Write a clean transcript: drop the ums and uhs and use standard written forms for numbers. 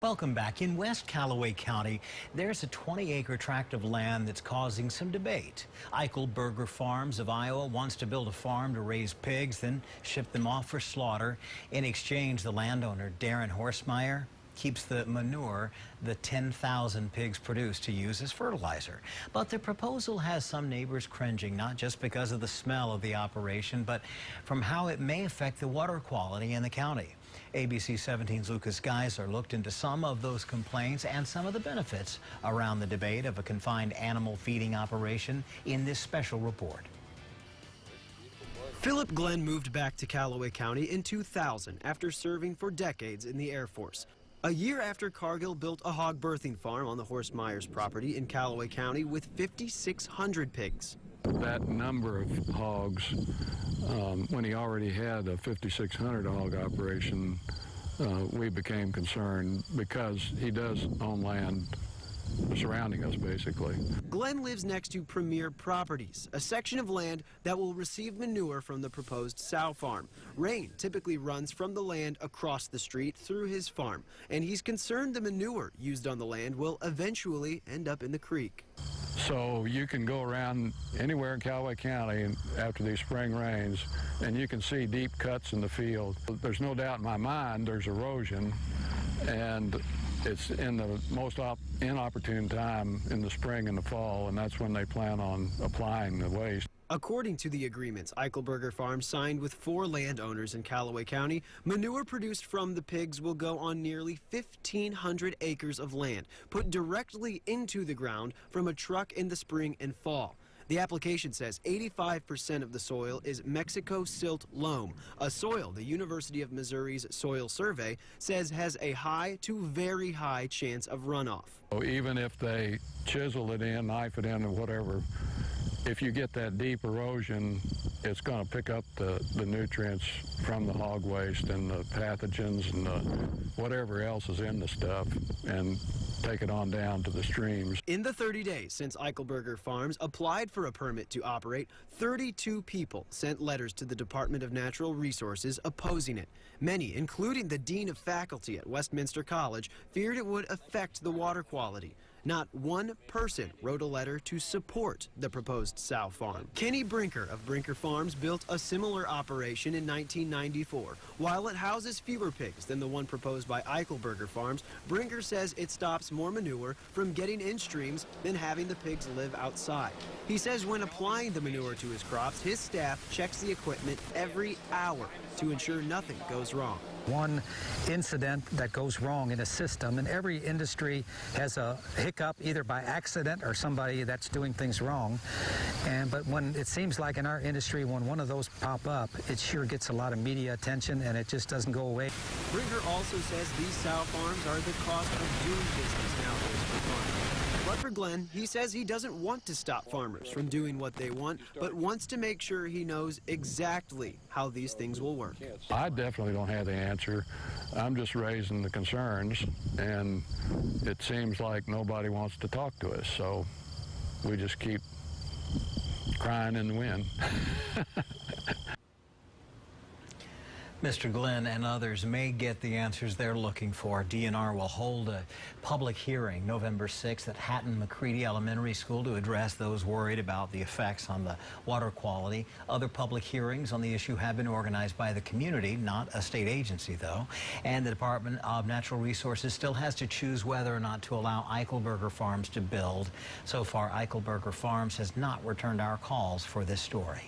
Welcome back. In West Callaway County, there's a 20-acre tract of land that's causing some debate. Eichelberger Farms of Iowa wants to build a farm to raise pigs, then ship them off for slaughter. In exchange, the landowner, Darren Horstmeyer, keeps the manure the 10,000 pigs produce to use as fertilizer. But the proposal has some neighbors cringing, not just because of the smell of the operation, but from how it may affect the water quality in the county. ABC 17's Lucas Geiser looked into some of those complaints and some of the benefits around the debate of a confined animal feeding operation in this special report. Philip Glenn moved back to Callaway County in 2000 after serving for decades in the Air Force. A year after Cargill built a hog birthing farm on the Horstmeyer's property in Callaway County with 5,600 pigs. That number of hogs, when he already had a 5,600 hog operation, we became concerned because he does own land surrounding us, basically. Glenn lives next to Premier Properties, a section of land that will receive manure from the proposed sow farm. Rain typically runs from the land across the street through his farm, and he's concerned the manure used on the land will eventually end up in the creek. So you can go around anywhere in Callaway County after these spring rains, and you can see deep cuts in the field. There's no doubt in my mind there's erosion, and it's in the most inopportune time in the spring and the fall, and that's when they plan on applying the waste. According to the agreements Eichelberger Farms signed with 4 landowners in Callaway County, manure produced from the pigs will go on nearly 1,500 acres of land, put directly into the ground from a truck in the spring and fall. The application says 85% of the soil is Mexico silt loam, a soil the University of Missouri's Soil Survey says has a high to very high chance of runoff. So even if they chisel it in, knife it in, or whatever, if you get that deep erosion, it's going to pick up the nutrients from the hog waste and the pathogens and whatever else is in the stuff and take it on down to the streams. In the 30 days since Eichelberger Farms applied for a permit to operate, 32 people sent letters to the Department of Natural Resources opposing it. Many, including the Dean of Faculty at Westminster College, feared it would affect the water quality. Not one person wrote a letter to support the proposed sow farm. Kenny Brinker of Brinker Farms built a similar operation in 1994. While it houses fewer pigs than the one proposed by Eichelberger Farms, Brinker says it stops more manure from getting in streams than having the pigs live outside. He says when applying the manure to his crops, his staff checks the equipment every hour to ensure nothing goes wrong. One incident that goes wrong in a system, and every industry has a hiccup either by accident or somebody that's doing things wrong. But when it seems like in our industry, when one of those pop up, it sure gets a lot of media attention and it just doesn't go away. Brinker also says these sow farms are the cost of doing business nowadays for farmers. But for Glenn, he says he doesn't want to stop farmers from doing what they want, but wants to make sure he knows exactly how these things will work. I definitely don't have the answer. I'm just raising the concerns, and it seems like nobody wants to talk to us, so we just keep crying in the wind. Mr. Glenn and others may get the answers they're looking for. DNR will hold a public hearing November 6th at Hatton-McCready Elementary School to address those worried about the effects on the water quality. Other public hearings on the issue have been organized by the community, not a state agency, though. And the Department of Natural Resources still has to choose whether or not to allow Eichelberger Farms to build. So far, Eichelberger Farms has not returned our calls for this story.